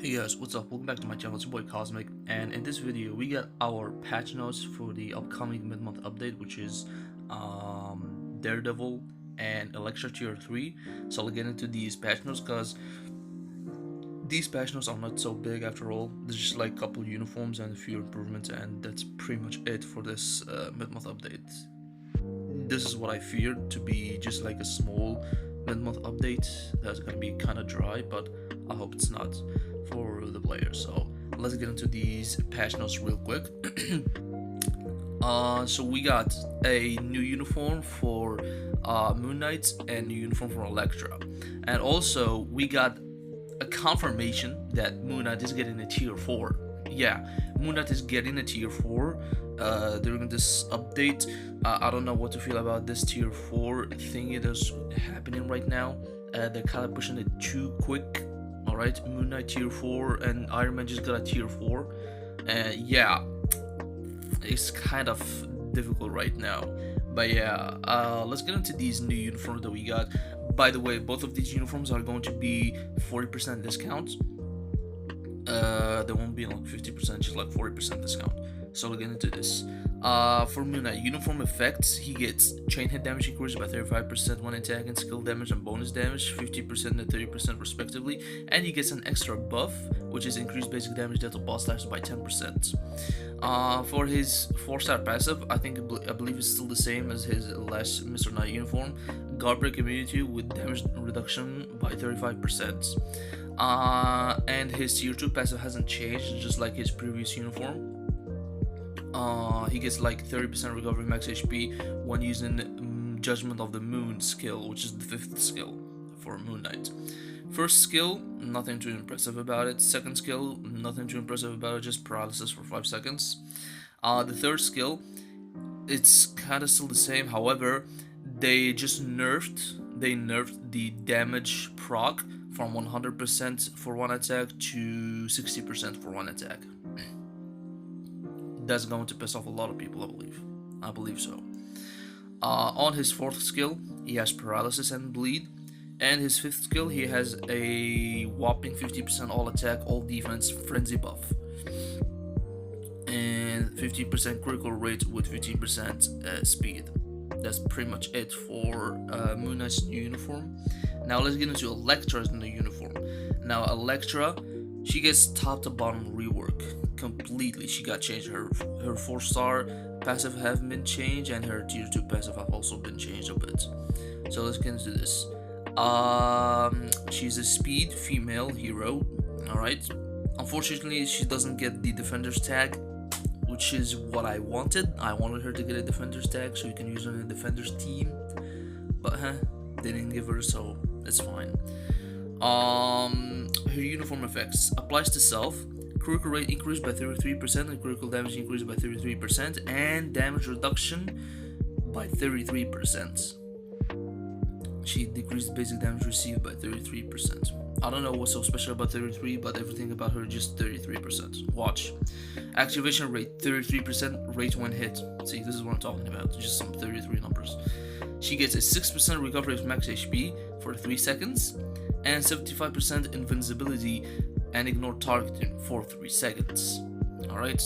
Hey guys, what's up? Welcome back to my channel. It's your boy Cosmic, and in this video we got our patch notes for the upcoming mid-month update, which is Daredevil and Elektra Tier 3. So I'll get into these patch notes because these patch notes are not so big after all. There's just like a couple uniforms and a few improvements, and that's pretty much it for this mid-month update. This is what I feared to be just like a small mid-month update that's gonna be kind of dry, but I hope it's not for the players. So let's get into these patch notes real quick. So we got a new uniform for Moonknight and new uniform for Elektra, and also we got a confirmation that Moonknight is getting a tier 4. Yeah, Moonknight is getting a tier 4 during this update. I don't know what to feel about this tier 4 thing that is happening right now. They're kind of pushing it too quick. Alright, Moonknight tier 4 and Iron Man just got a tier 4. Yeah, it's kind of difficult right now. But yeah, let's get into these new uniforms that we got. By the way, both of these uniforms are going to be 40% discount. They won't be like 50%, just like 40% discount. So we'll get into this. For Moonknight, uniform effects, he gets chain hit damage increased by 35% when attacking, skill damage and bonus damage 50% and 30% respectively, and he gets an extra buff, which is increased basic damage dealt to boss types by 10%. For his 4-star passive, I believe it's still the same as his last Mr. Knight uniform. Guard break immunity with damage reduction by 35%. And his tier 2 passive hasn't changed, just like his previous uniform. He gets like 30% recovery max HP when using Judgment of the Moon skill, which is the 5th skill for Moonknight. First skill, nothing too impressive about it. Second skill, nothing too impressive about it, just paralysis for 5 seconds. The third skill, it's kind of still the same. However, they nerfed the damage proc from 100% for one attack to 60% for one attack. That's going to piss off a lot of people, I believe so. On his 4th skill, he has paralysis and bleed, and his 5th skill, he has a whopping 50% all attack, all defense frenzy buff, and 50% critical rate with 15% speed. That's pretty much it for Moonknight's new uniform. Now let's get into Elektra's new uniform. Now Elektra, she gets top to bottom rework completely. She got changed. Her 4-star passive have been changed, and her tier 2 passive have also been changed a bit. So let's get into this. She's a speed female hero. Alright. Unfortunately, she doesn't get the defender's tag, which is what I wanted. I wanted her to get a defender's tag so you can use her in a defender's team. But they didn't give her, so it's fine. Her uniform effects applies to self. Critical rate increased by 33% and critical damage increased by 33%, and damage reduction by 33%. She decreased basic damage received by 33%. I don't know what's so special about 33, but everything about her just 33%. Watch. Activation rate 33%, rate when hit. See, this is what I'm talking about. Just some 33 numbers. She gets a 6% recovery of max HP for 3 seconds, and 75% invincibility and ignore targeting for 3 seconds. Alright.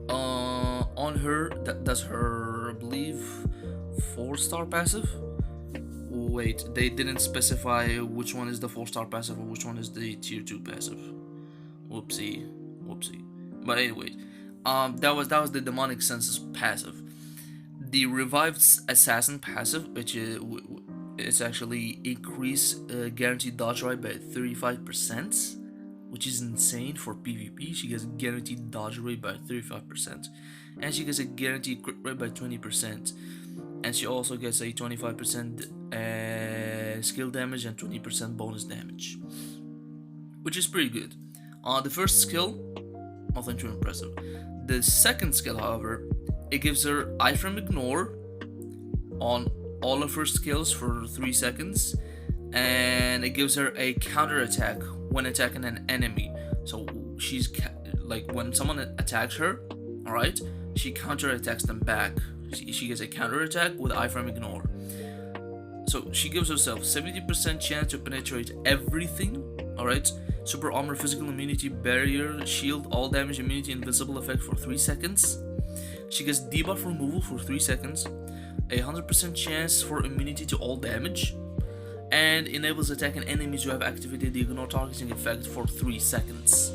On her, that's her, I believe, 4-star passive. Wait, they didn't specify which one is the 4-star passive or which one is the tier 2 passive. Whoopsie. But anyway, that was the demonic senses passive. The revived assassin passive, which is it's actually increase guaranteed dodge rate by 35%, which is insane for PvP. She gets a guaranteed dodge rate by 35%, and she gets a guaranteed crit rate by 20%, and she also gets a 25% skill damage and 20% bonus damage, which is pretty good. The first skill, nothing too impressive. The second skill, however, it gives her iframe ignore on all of her skills for 3 seconds, and it gives her a counter attack when attacking an enemy. So she's like, when someone attacks her, alright, she counter attacks them back. She gets a counter attack with iframe ignore. So she gives herself 70% chance to penetrate everything, alright, Super armor, physical immunity, barrier, shield, all damage, immunity, invincible effect for 3 seconds. She gets debuff removal for 3 seconds, a 100% chance for immunity to all damage, and enables attacking enemies who have activated the ignore targeting effect for 3 seconds.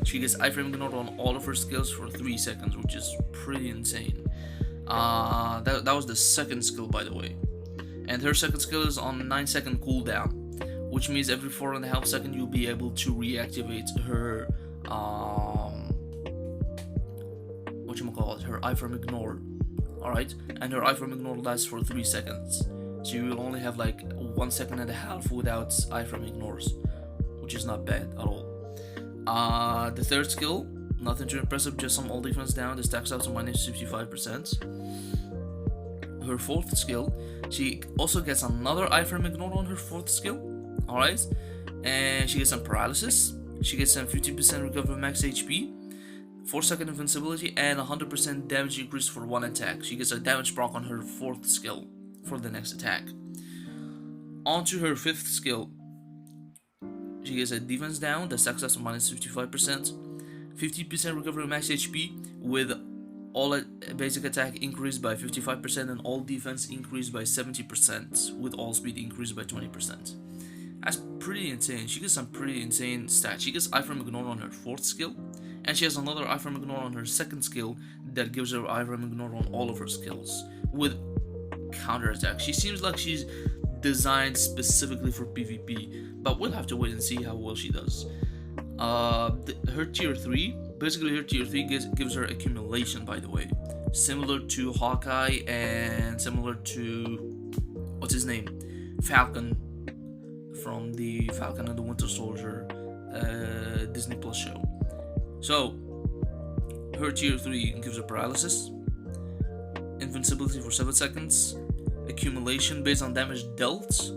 She gets iframe ignore on all of her skills for 3 seconds, which is pretty insane. That was the second skill, by the way. And her second skill is on 9-second cooldown, which means every 4.5 seconds you'll be able to reactivate her her iframe ignore. Alright, and her iframe ignore lasts for 3 seconds, so you will only have like 1.5 seconds without iframe ignores, which is not bad at all. The third skill, nothing too impressive, just some all defense down. This stacks out to minus 55%. Her fourth skill, she also gets another iframe ignore on her fourth skill. Alright, and she gets some paralysis. She gets some 50% recover max HP, 4-second invincibility, and 100% damage increase for 1 attack. She gets a damage proc on her fourth skill for the next attack. On to her fifth skill, she gets a defense down that stacks out to minus 55%, 50% recovery max HP with all basic attack increased by 55% and all defense increased by 70% with all speed increased by 20%. That's pretty insane. She gets some pretty insane stats. She gets iframe ignore on her fourth skill, and she has another iframe ignore on her second skill that gives her iframe ignore on all of her skills with counter attack. She seems like she's designed specifically for PvP, but we'll have to wait and see how well she does. Her tier 3, basically her tier 3 gives her accumulation, by the way, similar to Hawkeye and similar to what's his name, Falcon from the Falcon and the Winter Soldier Disney Plus show. So her tier 3 gives her paralysis, invincibility for 7 seconds, accumulation based on damage dealt,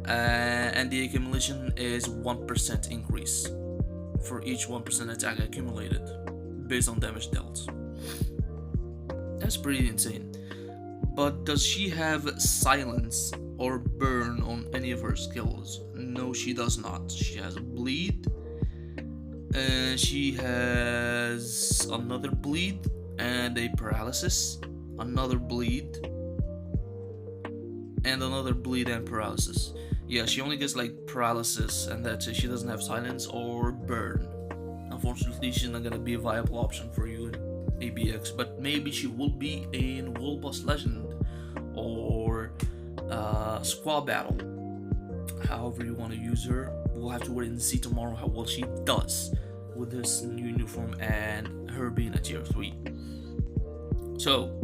and the accumulation is 1% increase for each 1% attack accumulated based on damage dealt. That's pretty insane. But does she have silence or burn on any of her skills? No, she does not. She has a bleed, and she has another bleed and a paralysis, another bleed, and another bleed and paralysis. Yeah, she only gets like paralysis, and that's it. She doesn't have silence or burn. Unfortunately, she's not gonna be a viable option for you in ABX, but maybe she will be in World Boss Legend or Squad Battle. However you want to use her, we'll have to wait and see tomorrow how well she does with this new uniform and her being a tier 3. So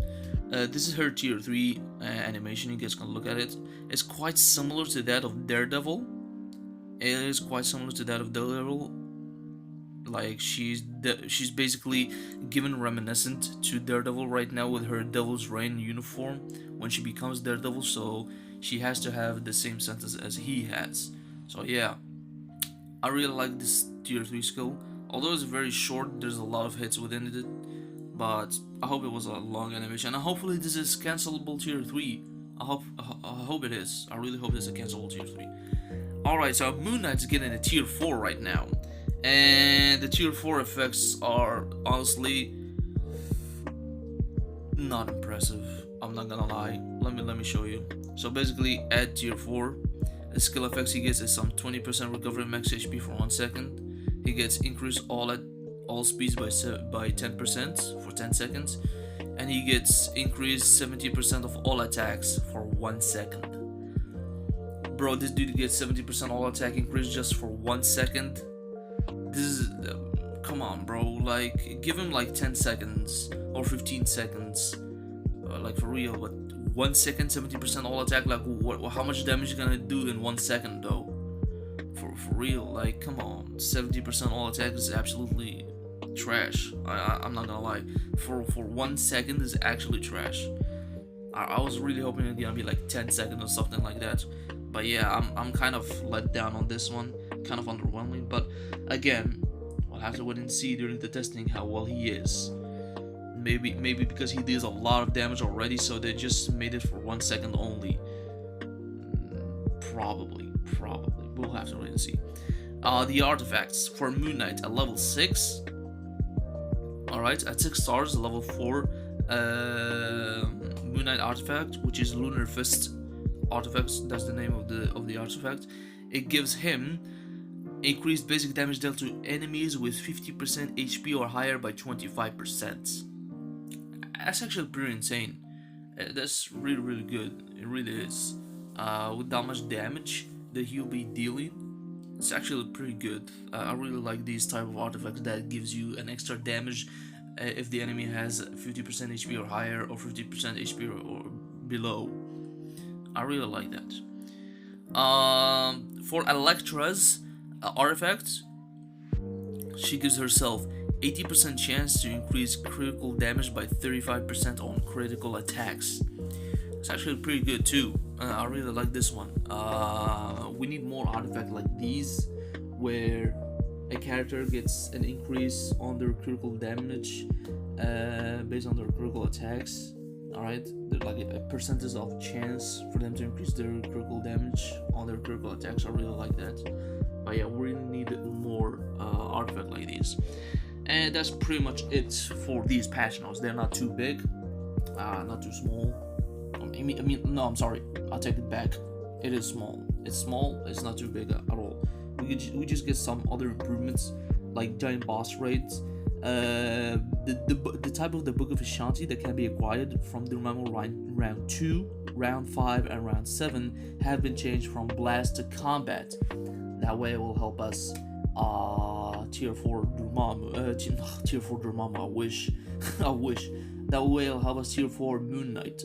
this is her tier 3 animation. You guys can look at it. It's quite similar to that of Daredevil. It is quite similar to that of Daredevil. Like she's basically given reminiscent to Daredevil right now with her Devil's Reign uniform when she becomes Daredevil. So she has to have the same sentence as he has. So yeah, I really like this tier 3 skill. Although it's very short, there's a lot of hits within it. But I hope it was a long animation, and hopefully this is cancelable tier 3. I hope it is. I really hope it's a cancelable tier 3. Alright, so Moonknight's getting a tier 4 right now. And the tier 4 effects are honestly not impressive. I'm not gonna lie. Let me show you. So basically at tier 4, the skill effects he gets is some 20% recovery max HP for 1 second. He gets increased all speeds by 10% for 10 seconds, and he gets increased 70% of all attacks for 1 second. Bro, this dude gets 70% all attack increase just for 1 second. This is come on, bro. Like, give him like 10 seconds or 15 seconds, like for real. But 1 second, 70% all attack. Like, how much damage you gonna do in 1 second though? For real, like, come on. 70% all attack is absolutely trash. I'm not gonna lie. For 1 second is actually trash. I was really hoping it's gonna be like 10 seconds or something like that. But yeah, I'm kind of let down on this one. Kind of underwhelming. But again, we'll have to wait and see during the testing how well he is. Maybe because he deals a lot of damage already, so they just made it for 1 second only. Probably. We'll have to wait and see. The artifacts for Moonknight at level 6. Alright, at 6 stars, level 4 Moonknight Artifact, which is Lunar Fist Artifacts, that's the name of the artifact. It gives him increased basic damage dealt to enemies with 50% HP or higher by 25%. That's actually pretty insane. That's really good. It really is. With that much damage that he'll be dealing, it's actually pretty good. I really like these type of artifacts that gives you an extra damage if the enemy has 50% HP or higher, or 50% HP or below. I really like that. For Elektra's artifact, she gives herself 80% chance to increase critical damage by 35% on critical attacks. It's actually pretty good too. I really like this one. We need more artifacts like these, where a character gets an increase on their critical damage based on their critical attacks. Alright, there's like a percentage of chance for them to increase their critical damage on their critical attacks. I really like that. But yeah, we really need more artifacts like these. And that's pretty much it for these patch notes. They're not too big, not too small. No, I'm sorry. I'll take it back. It is small. It's small. It's not too big at all. We just get some other improvements, like giant boss raids. The type of the Book of Ashanti that can be acquired from the normal round 2, round 5, and round 7 have been changed from blast to combat. That way it will help us tier 4 Dormammu. Tier 4 Dormammu, I wish. I wish. That way it'll help us tier 4 Moonknight.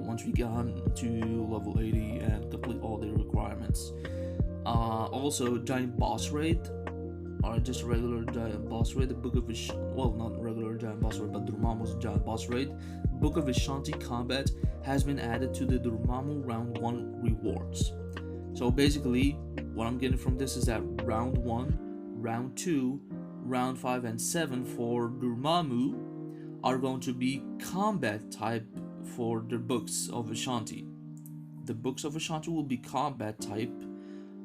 Once we get on to level 80 and complete all the requirements. Also, giant boss raid, or just regular giant boss raid. The Book of not regular giant boss raid, but Dormammu's giant boss raid. Book of Ashanti combat has been added to the Dormammu round 1 rewards. So basically, what I'm getting from this is that round 1, round 2, round 5, and 7 for Dormammu are going to be combat type for the Books of Ashanti. The Books of Ashanti will be combat type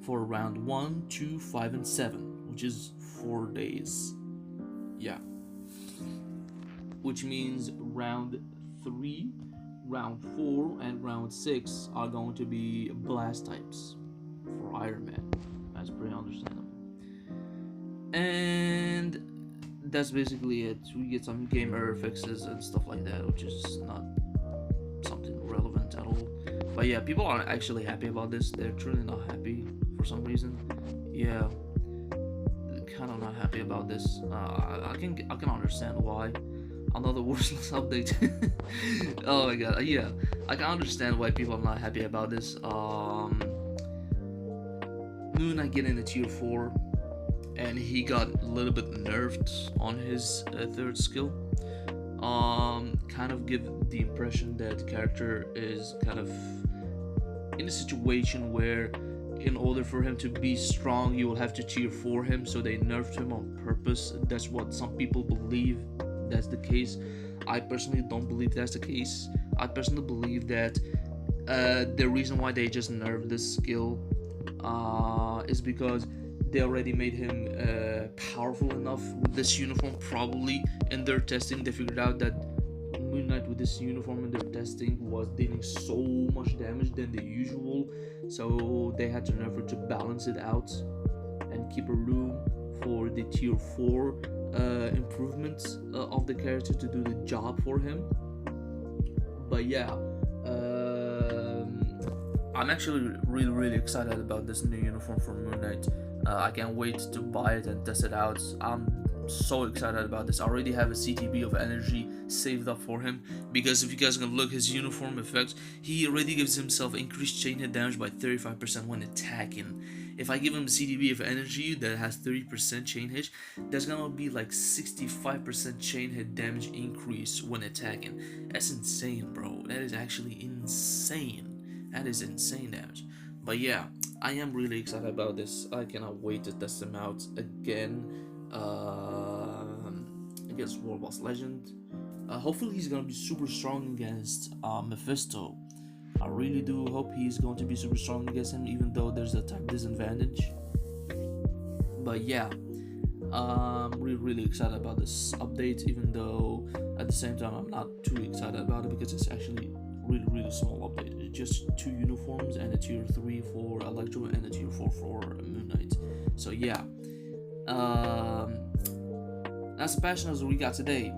for round 1, 2, 5, and 7, which is 4 days. Yeah. Which means round 3, round 4, and round 6 are going to be blast types for Iron Man. That's pretty understandable. And that's basically it. We get some game error fixes and stuff like that, which is not something relevant at all. But yeah, people aren't actually happy about this. They're truly not happy for some reason. Yeah, kind of not happy about this. I can understand why. Another worthless update. Oh my god. Yeah, I can understand why people are not happy about this. Moonknight getting a tier 4, and he got a little bit nerfed on his third skill. Kind of give the impression that the character is kind of in a situation where in order for him to be strong, you will have to tier 4 him, so they nerfed him on purpose. That's what some people believe that's the case. I personally don't believe that's the case. I personally believe that the reason why they just nerfed this skill is because they already made him powerful enough with this uniform. Probably in their testing, they figured out that Moonknight with this uniform in their testing was dealing so much damage than the usual, so they had to nerf it to balance it out and keep a room for the tier 4 improvements of the character to do the job for him. But yeah, I'm actually really excited about this new uniform for Moonknight. I can't wait to buy it and test it out. I'm so excited about this. I already have a CTB of energy saved up for him, because if you guys can look his uniform effect, he already gives himself increased chain hit damage by 35% when attacking. If I give him a CTB of energy that has 30% chain hit, that's gonna be like 65% chain hit damage increase when attacking. That's insane, bro. That is actually insane. That is insane damage. But yeah, I am really excited about this. I cannot wait to test him out again against World Boss Legend. Hopefully he's gonna be super strong against Mephisto, I really do hope he's going to be super strong against him, even though there's a type disadvantage. But yeah, I'm really excited about this update, even though at the same time I'm not too excited about it because it's actually really small update. It's just 2 uniforms and a tier 3 for Elektra and a tier 4 for Moonknight. So yeah, that's the patch notes we got today,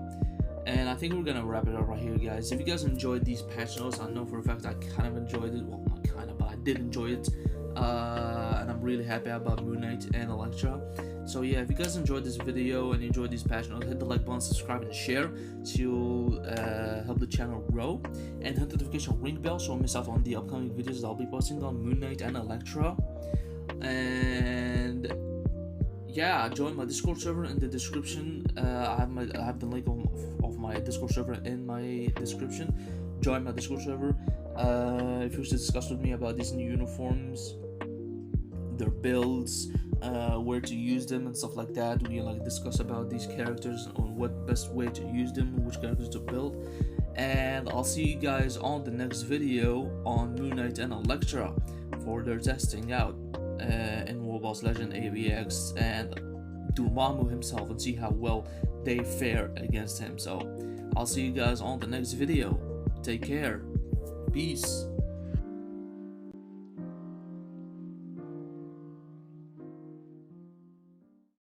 and I think we're gonna wrap it up right here, guys. If you guys enjoyed these patch notes, I know for a fact I kind of enjoyed it. Well, not kind of, but I did enjoy it, and I'm really happy about Moonknight and Elektra. So yeah, if you guys enjoyed this video and enjoyed these patch notes, hit the like button, subscribe, and share to help the channel grow, and hit the notification ring bell so don't miss out on the upcoming videos that I'll be posting on Moonknight and Elektra. And yeah, join my Discord server in the description. I have the link of my Discord server in my description. Join my Discord server if you wish to discuss with me about these new uniforms, their builds, where to use them and stuff like that. We like discuss about these characters on what best way to use them, which characters to build. And I'll see you guys on the next video on Moonknight and Elektra for their testing out in World Boss Legend AVX and Dormammu himself, and see how well they fare against him. So I'll see you guys on the next video. Take care. Peace.